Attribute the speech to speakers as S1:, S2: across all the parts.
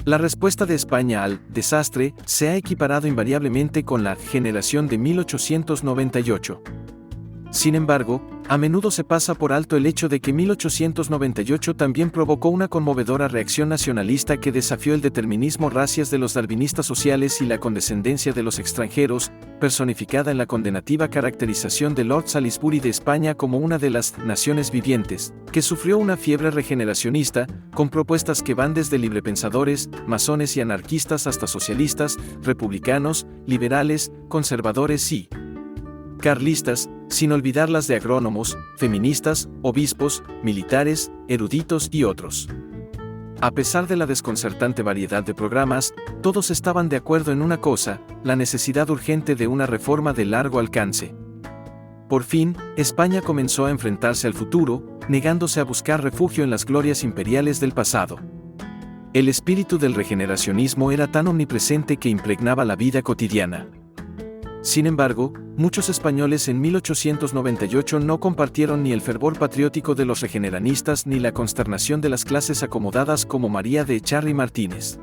S1: La respuesta de España al desastre se ha equiparado invariablemente con la generación de 1898. Sin embargo, a menudo se pasa por alto el hecho de que 1898 también provocó una conmovedora reacción nacionalista que desafió el determinismo racias de los darwinistas sociales y la condescendencia de los extranjeros, personificada en la condenativa caracterización de Lord Salisbury de España como una de las naciones vivientes, que sufrió una fiebre regeneracionista, con propuestas que van desde librepensadores, masones y anarquistas hasta socialistas, republicanos, liberales, conservadores y carlistas, sin olvidar las de agrónomos, feministas, obispos, militares, eruditos y otros. A pesar de la desconcertante variedad de programas, todos estaban de acuerdo en una cosa: la necesidad urgente de una reforma de largo alcance. Por fin, España comenzó a enfrentarse al futuro, negándose a buscar refugio en las glorias imperiales del pasado. El espíritu del regeneracionismo era tan omnipresente que impregnaba la vida cotidiana. Sin embargo, muchos españoles en 1898 no compartieron ni el fervor patriótico de los regeneranistas ni la consternación de las clases acomodadas como María de Echarri Martínez.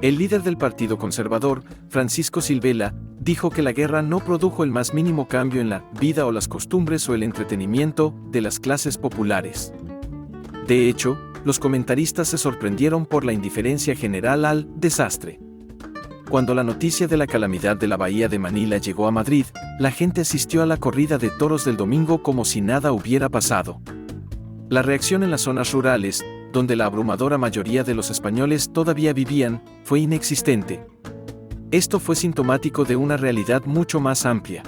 S1: El líder del Partido Conservador, Francisco Silvela, dijo que la guerra no produjo el más mínimo cambio en la vida o las costumbres o el entretenimiento de las clases populares. De hecho, los comentaristas se sorprendieron por la indiferencia general al desastre. Cuando la noticia de la calamidad de la bahía de Manila llegó a Madrid, la gente asistió a la corrida de toros del domingo como si nada hubiera pasado. La reacción en las zonas rurales, donde la abrumadora mayoría de los españoles todavía vivían, fue inexistente. Esto fue sintomático de una realidad mucho más amplia.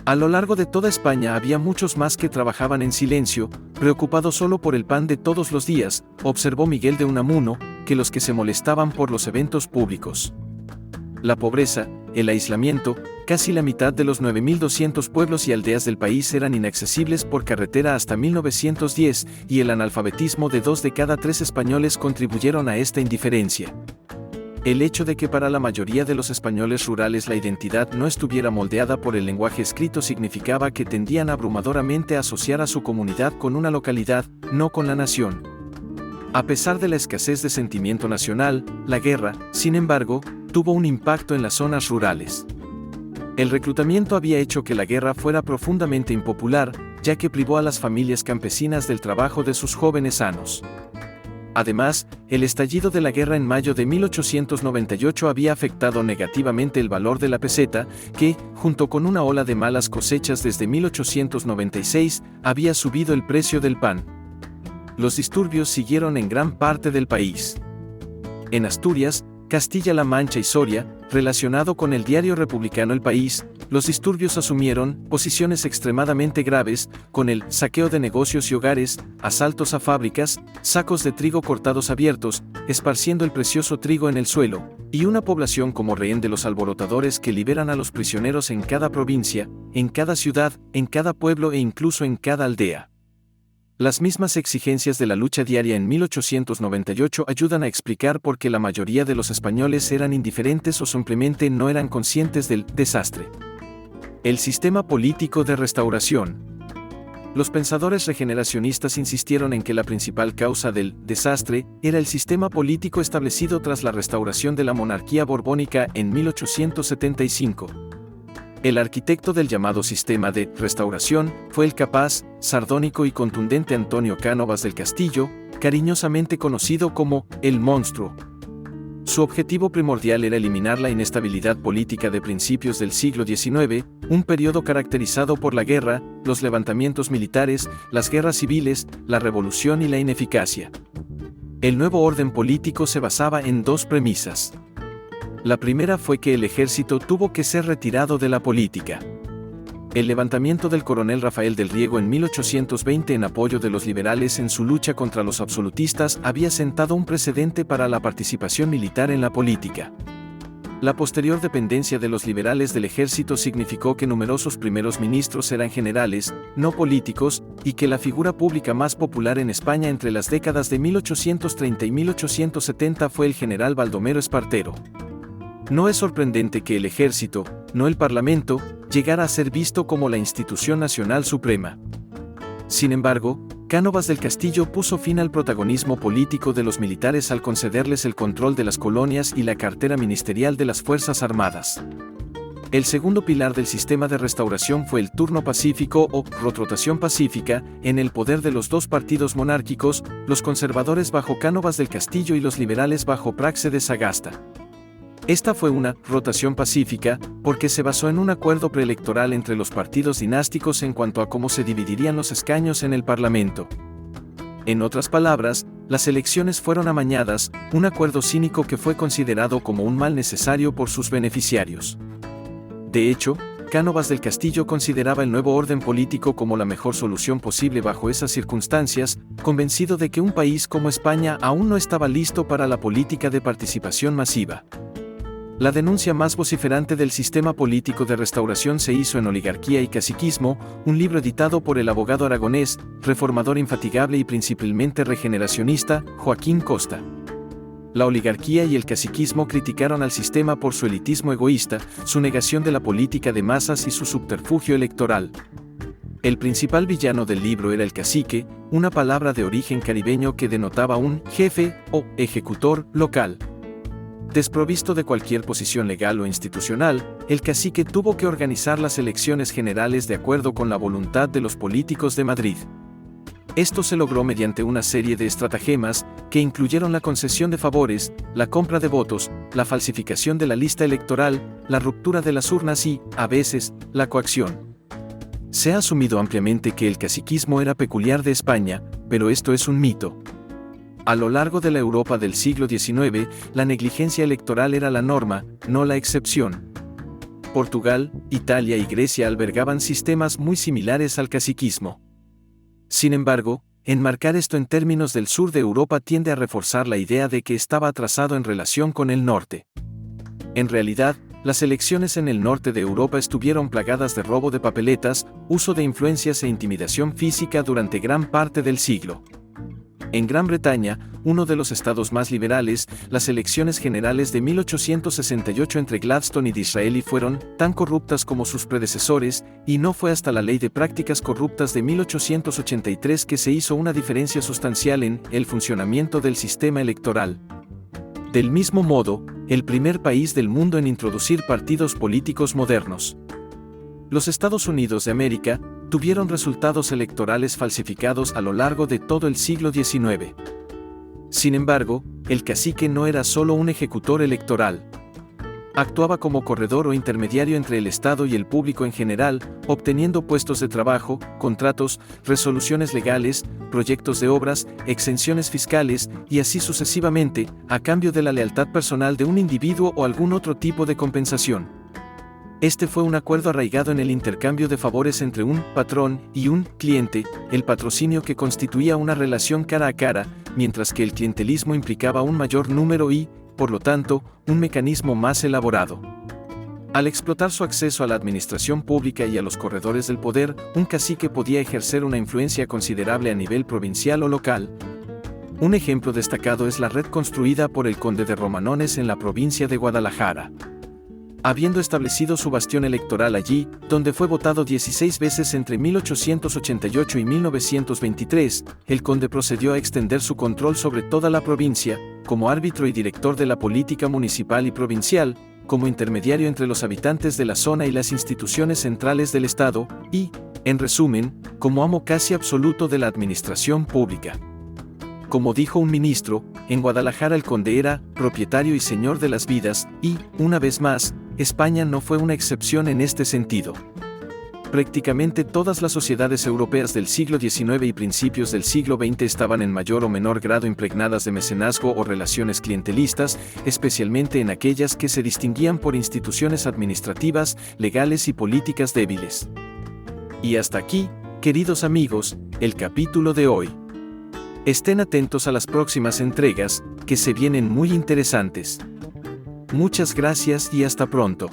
S1: A lo largo de toda España había muchos más que trabajaban en silencio, preocupados solo por el pan de todos los días, observó Miguel de Unamuno, que los que se molestaban por los eventos públicos. La pobreza, el aislamiento, casi la mitad de los 9.200 pueblos y aldeas del país eran inaccesibles por carretera hasta 1910, y el analfabetismo de 2 de cada 3 españoles contribuyeron a esta indiferencia. El hecho de que para la mayoría de los españoles rurales la identidad no estuviera moldeada por el lenguaje escrito significaba que tendían abrumadoramente a asociar a su comunidad con una localidad, no con la nación. A pesar de la escasez de sentimiento nacional, la guerra, sin embargo, tuvo un impacto en las zonas rurales. El reclutamiento había hecho que la guerra fuera profundamente impopular, ya que privó a las familias campesinas del trabajo de sus jóvenes sanos. Además, el estallido de la guerra en mayo de 1898 había afectado negativamente el valor de la peseta, que, junto con una ola de malas cosechas desde 1896, había subido el precio del pan. Los disturbios siguieron en gran parte del país. En Asturias, Castilla-La Mancha y Soria, relacionado con el diario republicano El País, los disturbios asumieron posiciones extremadamente graves, con el saqueo de negocios y hogares, asaltos a fábricas, sacos de trigo cortados abiertos, esparciendo el precioso trigo en el suelo, y una población como rehén de los alborotadores que liberan a los prisioneros en cada provincia, en cada ciudad, en cada pueblo e incluso en cada aldea. Las mismas exigencias de la lucha diaria en 1898 ayudan a explicar por qué la mayoría de los españoles eran indiferentes o simplemente no eran conscientes del desastre. El sistema político de restauración. Los pensadores regeneracionistas insistieron en que la principal causa del desastre era el sistema político establecido tras la restauración de la monarquía borbónica en 1875. El arquitecto del llamado sistema de restauración fue el capaz, sardónico y contundente Antonio Cánovas del Castillo, cariñosamente conocido como el Monstruo. Su objetivo primordial era eliminar la inestabilidad política de principios del siglo XIX, un periodo caracterizado por la guerra, los levantamientos militares, las guerras civiles, la revolución y la ineficacia. El nuevo orden político se basaba en 2 premisas. La primera fue que el ejército tuvo que ser retirado de la política. El levantamiento del coronel Rafael del Riego en 1820 en apoyo de los liberales en su lucha contra los absolutistas había sentado un precedente para la participación militar en la política. La posterior dependencia de los liberales del ejército significó que numerosos primeros ministros eran generales, no políticos, y que la figura pública más popular en España entre las décadas de 1830 y 1870 fue el general Baldomero Espartero. No es sorprendente que el ejército, no el parlamento, llegara a ser visto como la institución nacional suprema. Sin embargo, Cánovas del Castillo puso fin al protagonismo político de los militares al concederles el control de las colonias y la cartera ministerial de las Fuerzas Armadas. El segundo pilar del sistema de restauración fue el turno pacífico o rotación pacífica, en el poder de los dos partidos monárquicos, los conservadores bajo Cánovas del Castillo y los liberales bajo Praxe de Sagasta. Esta fue una rotación pacífica porque se basó en un acuerdo preelectoral entre los partidos dinásticos en cuanto a cómo se dividirían los escaños en el Parlamento. En otras palabras, las elecciones fueron amañadas, un acuerdo cínico que fue considerado como un mal necesario por sus beneficiarios. De hecho, Cánovas del Castillo consideraba el nuevo orden político como la mejor solución posible bajo esas circunstancias, convencido de que un país como España aún no estaba listo para la política de participación masiva. La denuncia más vociferante del sistema político de restauración se hizo en Oligarquía y Caciquismo, un libro editado por el abogado aragonés, reformador infatigable y principalmente regeneracionista, Joaquín Costa. La oligarquía y el caciquismo criticaron al sistema por su elitismo egoísta, su negación de la política de masas y su subterfugio electoral. El principal villano del libro era el cacique, una palabra de origen caribeño que denotaba un jefe o ejecutor local. Desprovisto de cualquier posición legal o institucional, el cacique tuvo que organizar las elecciones generales de acuerdo con la voluntad de los políticos de Madrid. Esto se logró mediante una serie de estratagemas, que incluyeron la concesión de favores, la compra de votos, la falsificación de la lista electoral, la ruptura de las urnas y, a veces, la coacción. Se ha asumido ampliamente que el caciquismo era peculiar de España, pero esto es un mito. A lo largo de la Europa del siglo XIX, la negligencia electoral era la norma, no la excepción. Portugal, Italia y Grecia albergaban sistemas muy similares al caciquismo. Sin embargo, enmarcar esto en términos del sur de Europa tiende a reforzar la idea de que estaba atrasado en relación con el norte. En realidad, las elecciones en el norte de Europa estuvieron plagadas de robo de papeletas, uso de influencias e intimidación física durante gran parte del siglo. En Gran Bretaña, uno de los estados más liberales, las elecciones generales de 1868 entre Gladstone y Disraeli fueron tan corruptas como sus predecesores, y no fue hasta la Ley de Prácticas Corruptas de 1883 que se hizo una diferencia sustancial en el funcionamiento del sistema electoral. Del mismo modo, el primer país del mundo en introducir partidos políticos modernos. Los Estados Unidos de América tuvieron resultados electorales falsificados a lo largo de todo el siglo XIX. Sin embargo, el cacique no era solo un ejecutor electoral. Actuaba como corredor o intermediario entre el Estado y el público en general, obteniendo puestos de trabajo, contratos, resoluciones legales, proyectos de obras, exenciones fiscales, y así sucesivamente, a cambio de la lealtad personal de un individuo o algún otro tipo de compensación. Este fue un acuerdo arraigado en el intercambio de favores entre un patrón y un cliente, el patrocinio que constituía una relación cara a cara, mientras que el clientelismo implicaba un mayor número y, por lo tanto, un mecanismo más elaborado. Al explotar su acceso a la administración pública y a los corredores del poder, un cacique podía ejercer una influencia considerable a nivel provincial o local. Un ejemplo destacado es la red construida por el conde de Romanones en la provincia de Guadalajara. Habiendo establecido su bastión electoral allí, donde fue votado 16 veces entre 1888 y 1923, el conde procedió a extender su control sobre toda la provincia, como árbitro y director de la política municipal y provincial, como intermediario entre los habitantes de la zona y las instituciones centrales del Estado, y, en resumen, como amo casi absoluto de la administración pública. Como dijo un ministro, en Guadalajara el conde era propietario y señor de las vidas, y, una vez más, España no fue una excepción en este sentido. Prácticamente todas las sociedades europeas del siglo XIX y principios del siglo XX estaban en mayor o menor grado impregnadas de mecenazgo o relaciones clientelistas, especialmente en aquellas que se distinguían por instituciones administrativas, legales y políticas débiles. Y hasta aquí, queridos amigos, el capítulo de hoy. Estén atentos a las próximas entregas, que se vienen muy interesantes. Muchas gracias y hasta pronto.